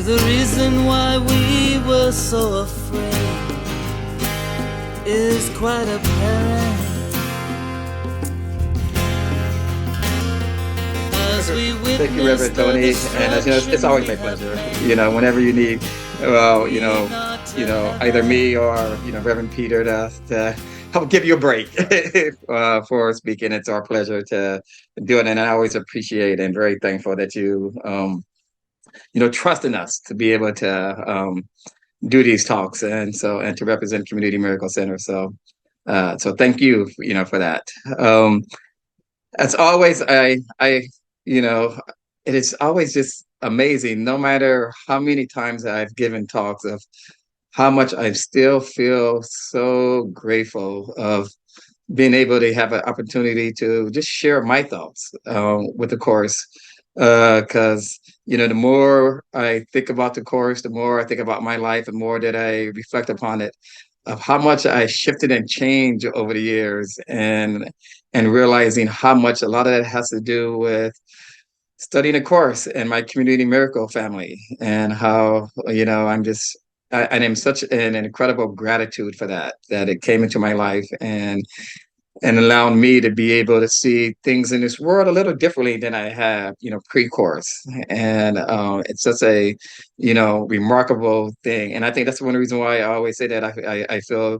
the reason why we were so afraid is quite apparent as we Thank you, witness Reverend the Tony. And as you know, it's destruction always we my have pleasure. made. Whenever you need, well, We're not either together. me or Reverend Peter to help give you a break for speaking. It's our pleasure to do it, and I always appreciate and very thankful that trust in us to be able to do these talks, and to represent Community Miracle Center. So thank you, for that. Um, as always, you know, it is always just amazing, no matter how many times I've given talks, of how much I still feel so grateful of being able to have an opportunity to just share my thoughts with the course. Because, the more I think about the course, the more I think about my life, the more that I reflect upon it, of how much I shifted and changed over the years, and realizing how much a lot of that has to do with studying a course in my community miracle family, and how I am such an incredible gratitude for that it came into my life, and allowing me to be able to see things in this world a little differently than I have, pre-course. And it's such a, remarkable thing. And I think that's one reason why I always say that I feel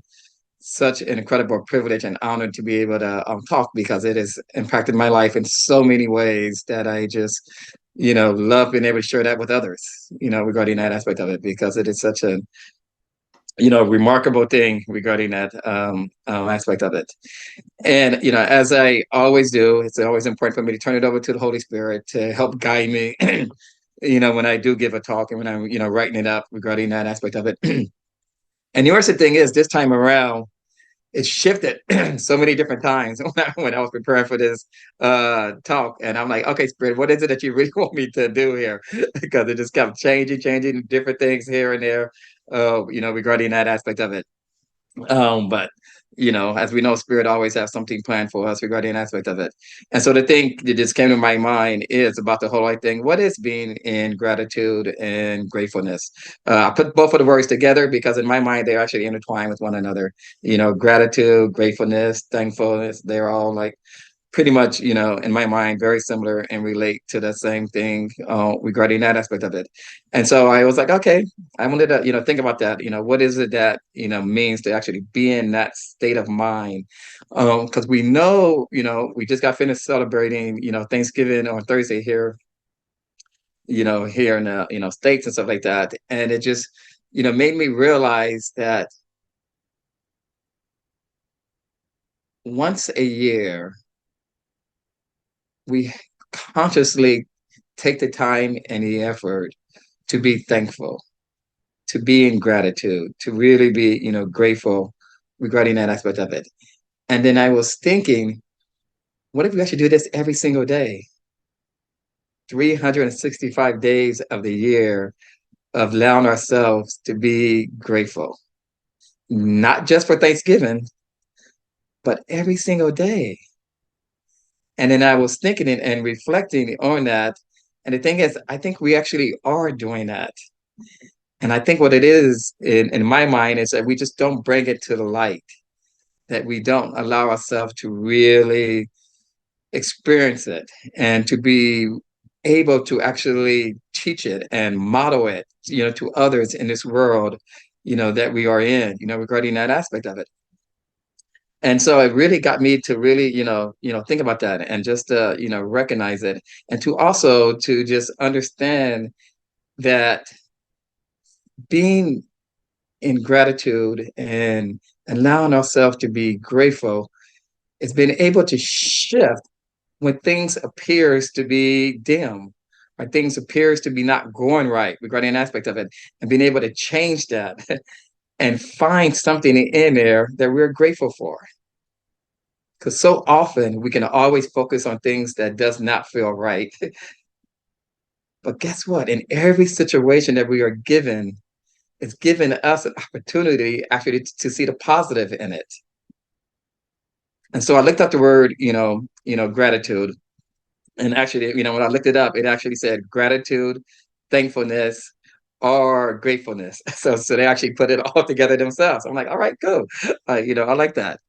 such an incredible privilege and honor to be able to talk, because it has impacted my life in so many ways that I just, love being able to share that with others, regarding that aspect of it, because it is such a, remarkable thing regarding that aspect of it. And, as I always do, it's always important for me to turn it over to the Holy Spirit to help guide me, when I do give a talk, and when I'm, writing it up regarding that aspect of it. And the interesting thing is, this time around, it shifted so many different times when I was preparing for this talk. And I'm like, okay, Spirit, what is it that you really want me to do here? Because it just kept changing different things here and there, regarding that aspect of it. But as we know, Spirit always has something planned for us regarding an aspect of it. And so the thing that just came to my mind is about the whole thing. What is being in gratitude and gratefulness? I put both of the words together because in my mind they're actually intertwined with one another. Gratitude, gratefulness, thankfulness, they're all like pretty much, in my mind, very similar and relate to the same thing regarding that aspect of it. And so I was like, okay, I wanted to, think about that. What is it that, means to actually be in that state of mind? Because we know, we just got finished celebrating, Thanksgiving on Thursday here, here in the, States and stuff like that. And it just, made me realize that once a year, we consciously take the time and the effort to be thankful, to be in gratitude, to really be, grateful regarding that aspect of it. And then I was thinking, what if we actually do this every single day? 365 days of the year, of allowing ourselves to be grateful, not just for Thanksgiving, but every single day. And then I was thinking and reflecting on that. And the thing is, I think we actually are doing that. And I think what it is in my mind is that we just don't bring it to the light, that we don't allow ourselves to really experience it, and to be able to actually teach it and model it, to others in this world, that we are in, regarding that aspect of it. And so it really got me to really, think about that, and just recognize it, and to also to just understand that being in gratitude and allowing ourselves to be grateful is being able to shift when things appears to be dim, or things appears to be not going right regarding an aspect of it, and being able to change that and find something in there that we're grateful for. Because so often we can always focus on things that does not feel right. But guess what? In every situation that we are given, it's given us an opportunity actually to see the positive in it. And so I looked up the word, gratitude. And actually, when I looked it up, it actually said gratitude, thankfulness, or gratefulness. So they actually put it all together themselves. I'm like, all right, cool. I like that.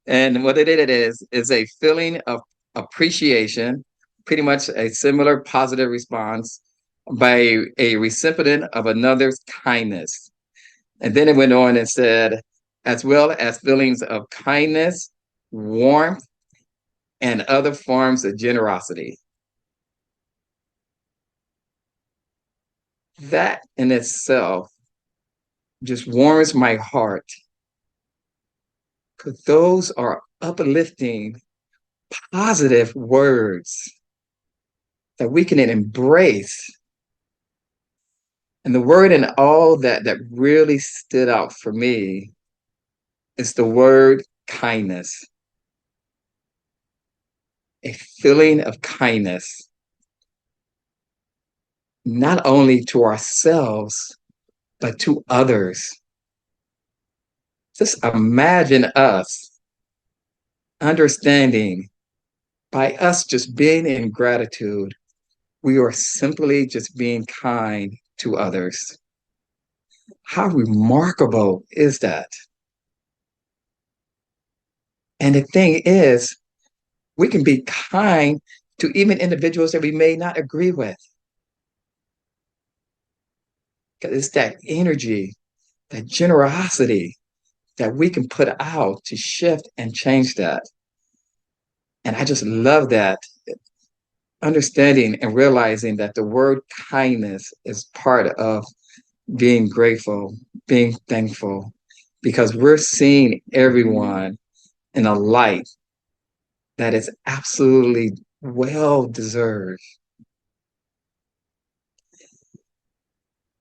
And what it is a feeling of appreciation, pretty much a similar positive response by a recipient of another's kindness. And then it went on and said, as well as feelings of kindness, warmth, and other forms of generosity. That in itself just warms my heart because those are uplifting, positive words that we can embrace. And the word in all that really stood out for me is the word kindness, a feeling of kindness, not only to ourselves, but to others. Just imagine us understanding by us just being in gratitude, we are simply just being kind to others. How remarkable is that? And the thing is, we can be kind to even individuals that we may not agree with. Because it's that energy, that generosity that we can put out to shift and change that. And I just love that, understanding and realizing that the word kindness is part of being grateful, being thankful, because we're seeing everyone in a light that is absolutely well deserved.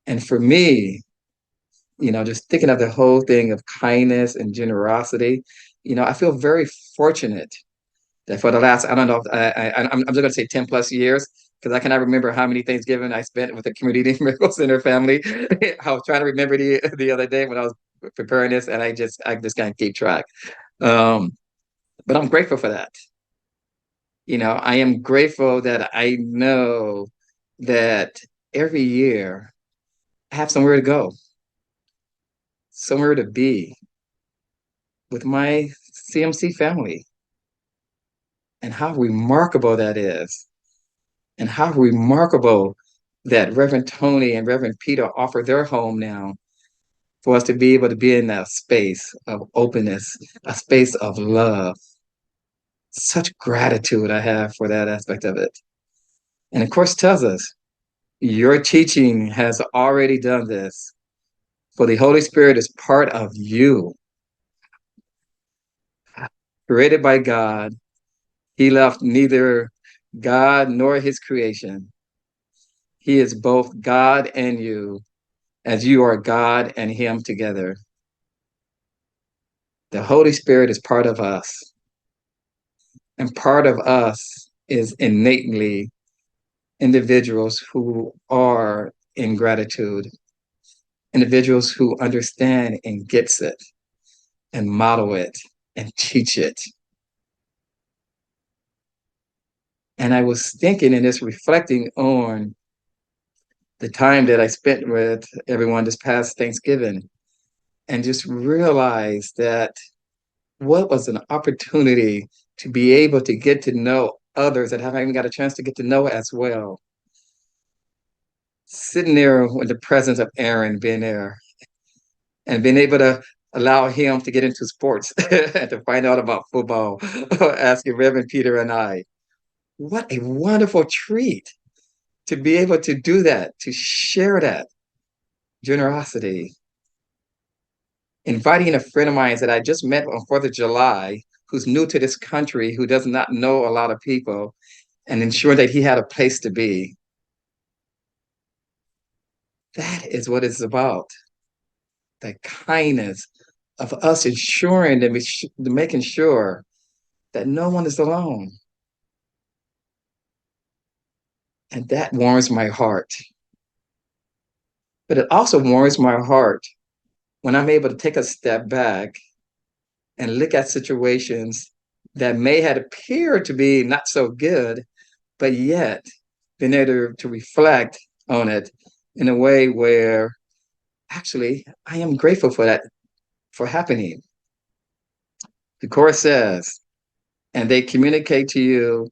And for me, just thinking of the whole thing of kindness and generosity, I feel very fortunate that for the last, I don't know, I'm just going to say 10 plus years, because I cannot remember how many Thanksgiving I spent with the Community Miracle Center family. I was trying to remember the other day when I was preparing this, and I just can't keep track. Um, but I'm grateful for that. I am grateful that I know that every year I have somewhere to go, somewhere to be with my CMC family, and how remarkable that is, and how remarkable that Reverend Tony and Reverend Peter offer their home now for us to be able to be in that space of openness, a space of love. Such gratitude I have for that aspect of it. And of course, tells us your teaching has already done this, for the Holy Spirit is part of you, created by God. He left neither God nor his creation. He is both God and you, as you are God and him together. The Holy Spirit is part of us, and part of us is innately individuals who are in gratitude, individuals who understand and gets it and model it and teach it. And I was thinking and just reflecting on the time that I spent with everyone this past Thanksgiving, and just realized that what was an opportunity to be able to get to know others that haven't even got a chance to get to know as well. Sitting there with the presence of Aaron being there and being able to allow him to get into sports and to find out about football, asking Reverend Peter and I. What a wonderful treat to be able to do that, to share that generosity. Inviting a friend of mine that I just met on 4th of July, who's new to this country, who does not know a lot of people, and ensuring that he had a place to be. That is what it's about. The kindness of us ensuring and making sure that no one is alone. And that warms my heart. But it also warms my heart when I'm able to take a step back and look at situations that may have appeared to be not so good, but yet being able to reflect on it in a way where actually I am grateful for that, for happening. The Course says, and they communicate to you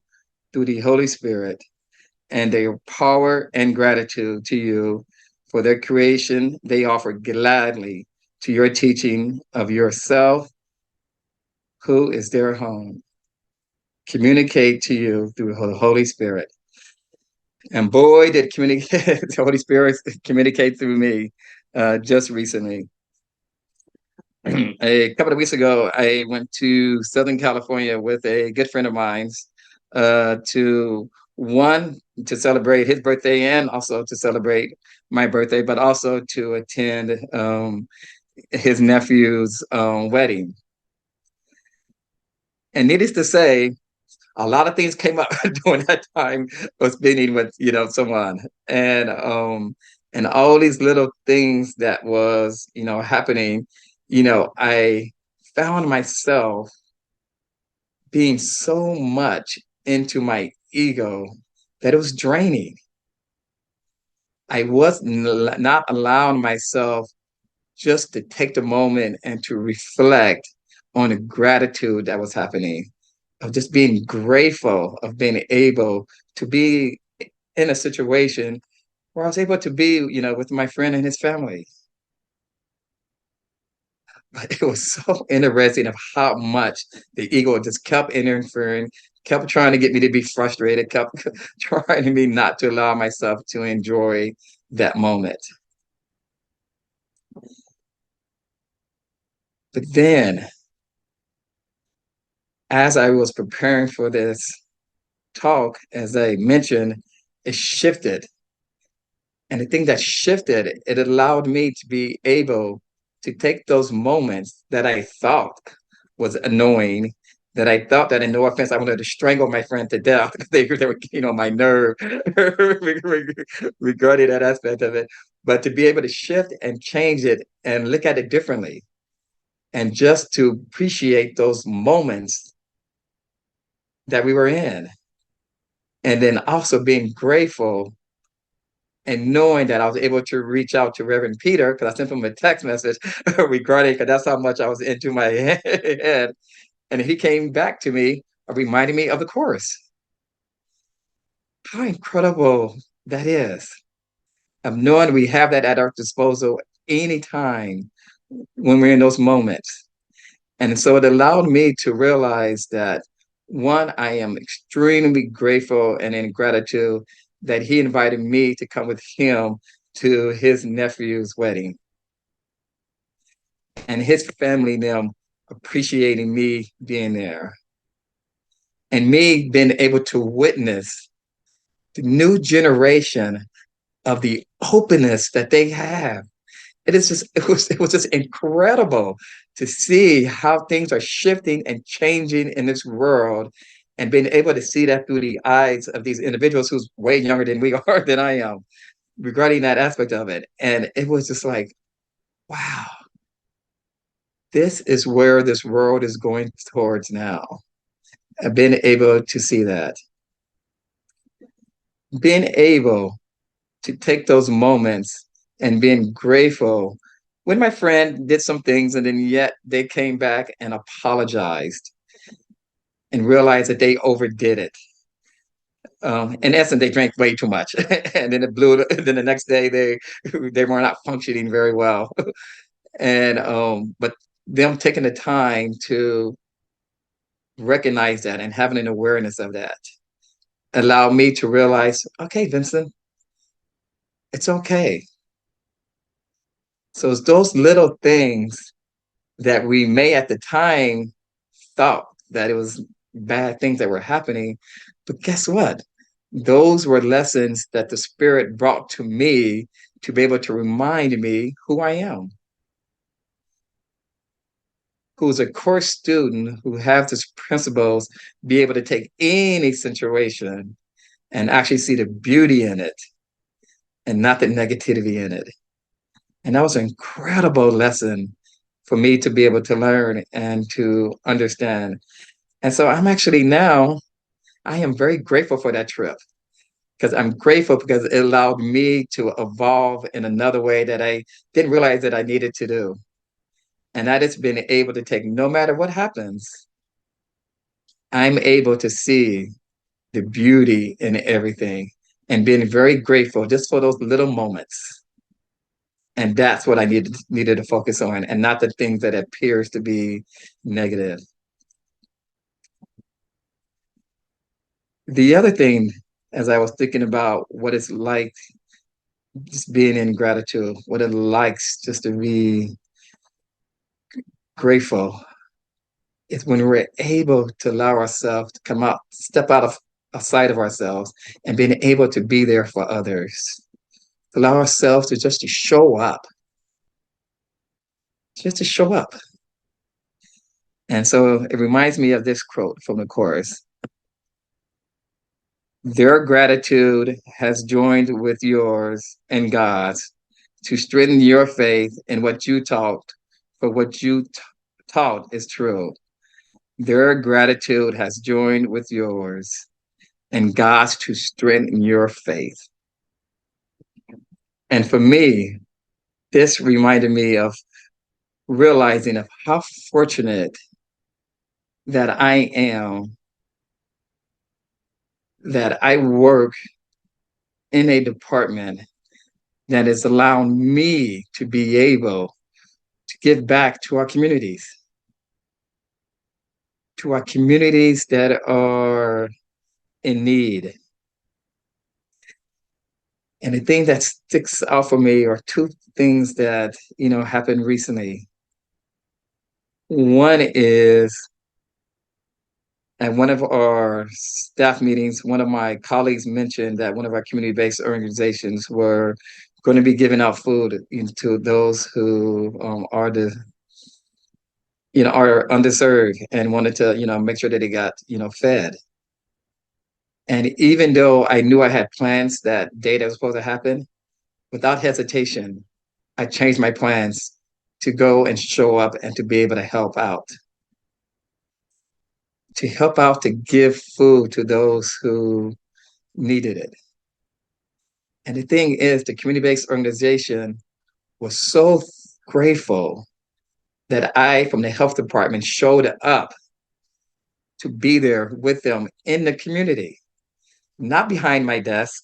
through the Holy Spirit and their power and gratitude to you for their creation. They offer gladly to your teaching of yourself, who is their home. Communicate to you through the Holy Spirit. And boy, did communicate the Holy Spirit communicate through me just recently. A couple of weeks ago, I went to Southern California with a good friend of mine's to one, to celebrate his birthday and also to celebrate my birthday, but also to attend his nephew's wedding. And needless to say, a lot of things came up during that time of spending with someone, and all these little things that was happening. I found myself being so much into my ego that it was draining. I was not allowing myself just to take the moment and to reflect on the gratitude that was happening, of just being grateful of being able to be in a situation where I was able to be, with my friend and his family. But it was so interesting of how much the ego just kept interfering, kept trying to get me to be frustrated, kept trying to me not to allow myself to enjoy that moment. But then, as I was preparing for this talk, as I mentioned, it shifted. And the thing that shifted, it allowed me to be able to take those moments that I thought was annoying, that I thought that, in no offense, I wanted to strangle my friend to death because they were getting on my nerve regarding that aspect of it. But to be able to shift and change it and look at it differently, and just to appreciate those moments that we were in. And then also being grateful and knowing that I was able to reach out to Reverend Peter, because I sent him a text message regarding, because that's how much I was into my head. And he came back to me, reminding me of the Course. How incredible that is, of knowing we have that at our disposal anytime when we're in those moments. And so it allowed me to realize that, one, I am extremely grateful and in gratitude that he invited me to come with him to his nephew's wedding. And his family, them appreciating me being there. And me being able to witness the new generation of the openness that they have. It was just incredible to see how things are shifting and changing in this world, and being able to see that through the eyes of these individuals who's way younger than we are, than I am, regarding that aspect of it. And it was just like, wow, this is where this world is going towards now. I've been able to see that. Being able to take those moments and being grateful when my friend did some things and then yet they came back and apologized and realized that they overdid it. In essence, they drank way too much, and then it blew. Then the next day, they were not functioning very well. And but them taking the time to recognize that and having an awareness of that allowed me to realize, okay, Vincent, it's okay. So it's those little things that we may at the time thought that it was bad things that were happening. But guess what? Those were lessons that the Spirit brought to me to be able to remind me who I am, who's a course student who has these principles, be able to take any situation and actually see the beauty in it and not the negativity in it. And that was an incredible lesson for me to be able to learn and to understand. And so I'm actually now, I am very grateful for that trip, because I'm grateful because it allowed me to evolve in another way that I didn't realize that I needed to do. And that is being able to take, no matter what happens, I'm able to see the beauty in everything and being very grateful just for those little moments. And that's what I needed to focus on, and not the things that appears to be negative. The other thing, as I was thinking about what it's like just being in gratitude, what it likes just to be grateful, is when we're able to allow ourselves to come out, step out of outside of ourselves, and being able to be there for others, to allow ourselves to just to show up, just to show up. And so it reminds me of this quote from the chorus: "Their gratitude has joined with yours and God's to strengthen your faith in what you taught, for what you taught is true. Their gratitude has joined with yours and God's to strengthen your faith." And for me, this reminded me of realizing of how fortunate that I am that I work in a department that is allowing me to be able to give back to our communities that are in need. And the thing that sticks out for me are two things that, happened recently. One is at one of our staff meetings, one of my colleagues mentioned that one of our community-based organizations were going to be giving out food to those who are underserved and wanted to, make sure that they got, fed. And even though I knew I had plans that day that was supposed to happen, without hesitation, I changed my plans to go and show up and to be able to help out. To help out to give food to those who needed it. And the thing is, the community-based organization was so grateful that I, from the health department, showed up to be there with them in the community, not behind my desk.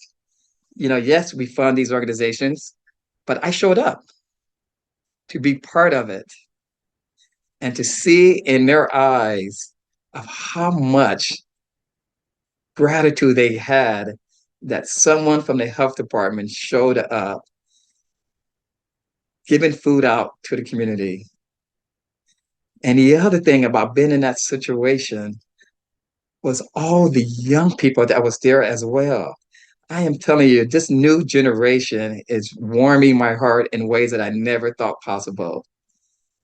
Yes, we fund these organizations, but I showed up to be part of it and to see in their eyes of how much gratitude they had that someone from the health department showed up, giving food out to the community. And the other thing about being in that situation was all the young people that was there as well. I am telling you, this new generation is warming my heart in ways that I never thought possible.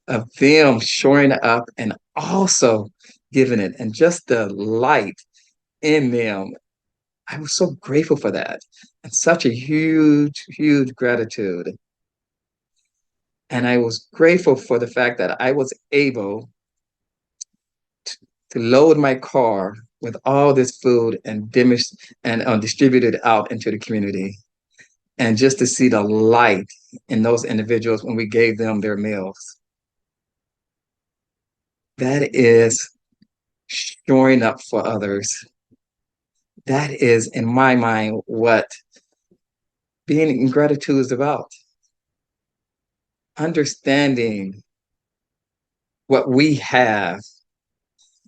Of them showing up and also giving it, and just the light in them. I was so grateful for that, and such a huge, huge gratitude. And I was grateful for the fact that I was able to load my car with all this food and distribute it out into the community. And just to see the light in those individuals when we gave them their meals. That is showing up for others. That is, in my mind, what being in gratitude is about. Understanding what we have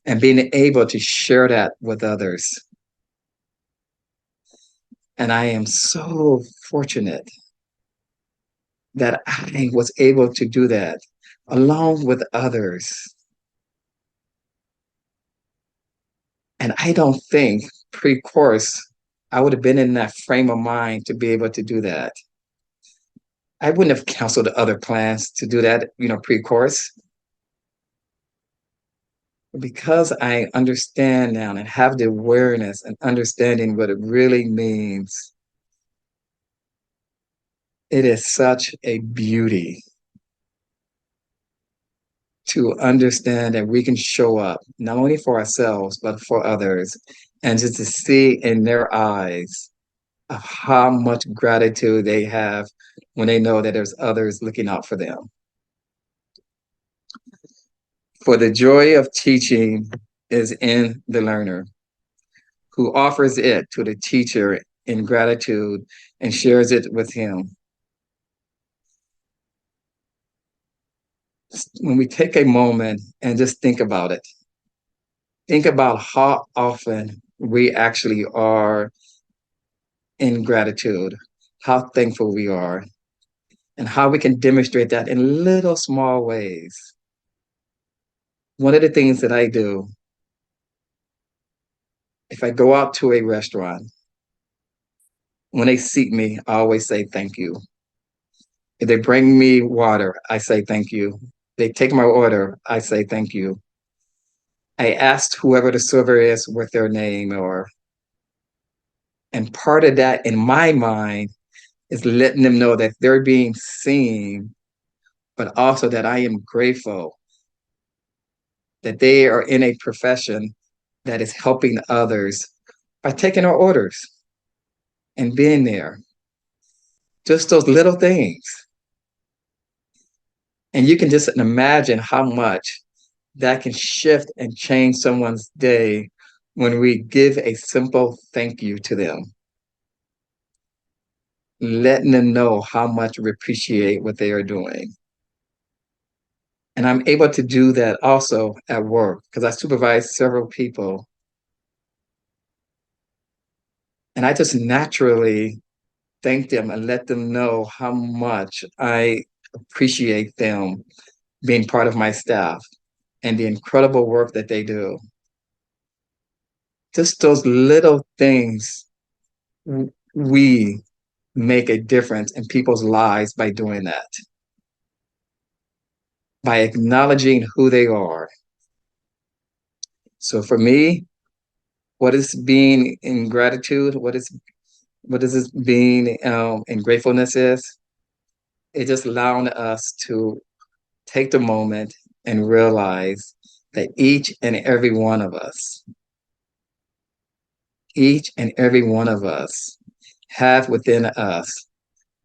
and being able to share that with others. And I am so fortunate that I was able to do that along with others. And I don't think pre-course, I would have been in that frame of mind to be able to do that. I wouldn't have canceled other plans to do that, pre-course. Because I understand now and have the awareness and understanding what it really means, it is such a beauty to understand that we can show up not only for ourselves, but for others, and just to see in their eyes of how much gratitude they have when they know that there's others looking out for them. For the joy of teaching is in the learner, who offers it to the teacher in gratitude and shares it with him. When we take a moment and just think about it, think about how often we actually are in gratitude, how thankful we are, and how we can demonstrate that in little small ways. One of the things that I do, if I go out to a restaurant, when they seat me, I always say thank you. If they bring me water, I say thank you. They take my order, I say thank you. I asked whoever the server is what their name or, and part of that in my mind is letting them know that they're being seen, but also that I am grateful that they are in a profession that is helping others by taking our orders and being there. Just those little things. And you can just imagine how much that can shift and change someone's day when we give a simple thank you to them, letting them know how much we appreciate what they are doing. And I'm able to do that also at work because I supervise several people. And I just naturally thank them and let them know how much I appreciate them being part of my staff and the incredible work that they do. Just those little things, we make a difference in people's lives by doing that, by acknowledging who they are. So for me, what is being in gratitude? What is this being in gratefulness is? It's just allowing us to take the moment and realize that each and every one of us have within us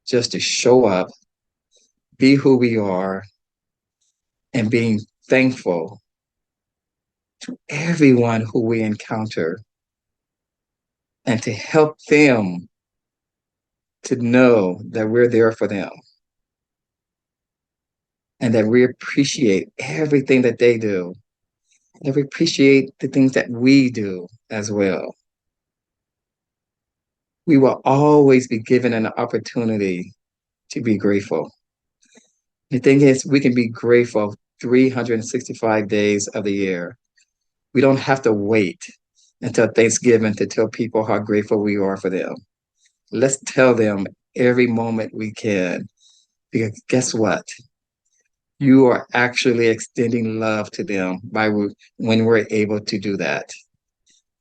just to show up, be who we are, and being thankful to everyone who we encounter and to help them to know that we're there for them and that we appreciate everything that they do, and we appreciate the things that we do as well. We will always be given an opportunity to be grateful. The thing is, we can be grateful 365 days of the year. We don't have to wait until Thanksgiving to tell people how grateful we are for them. Let's tell them every moment we can, because guess what? You are actually extending love to them when we're able to do that.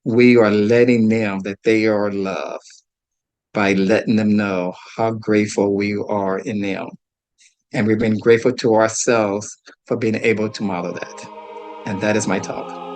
We are letting them that they are loved by letting them know how grateful we are in them. And we've been grateful to ourselves for being able to model that. And that is my talk.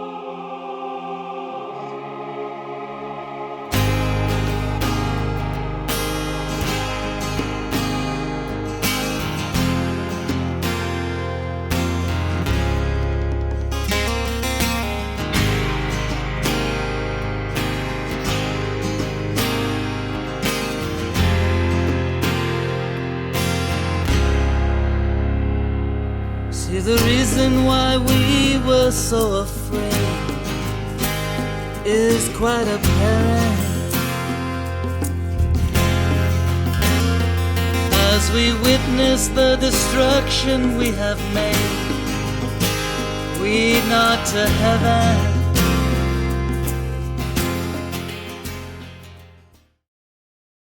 See, the reason why we were so afraid is quite apparent as we witness the destruction we have made. We nod to heaven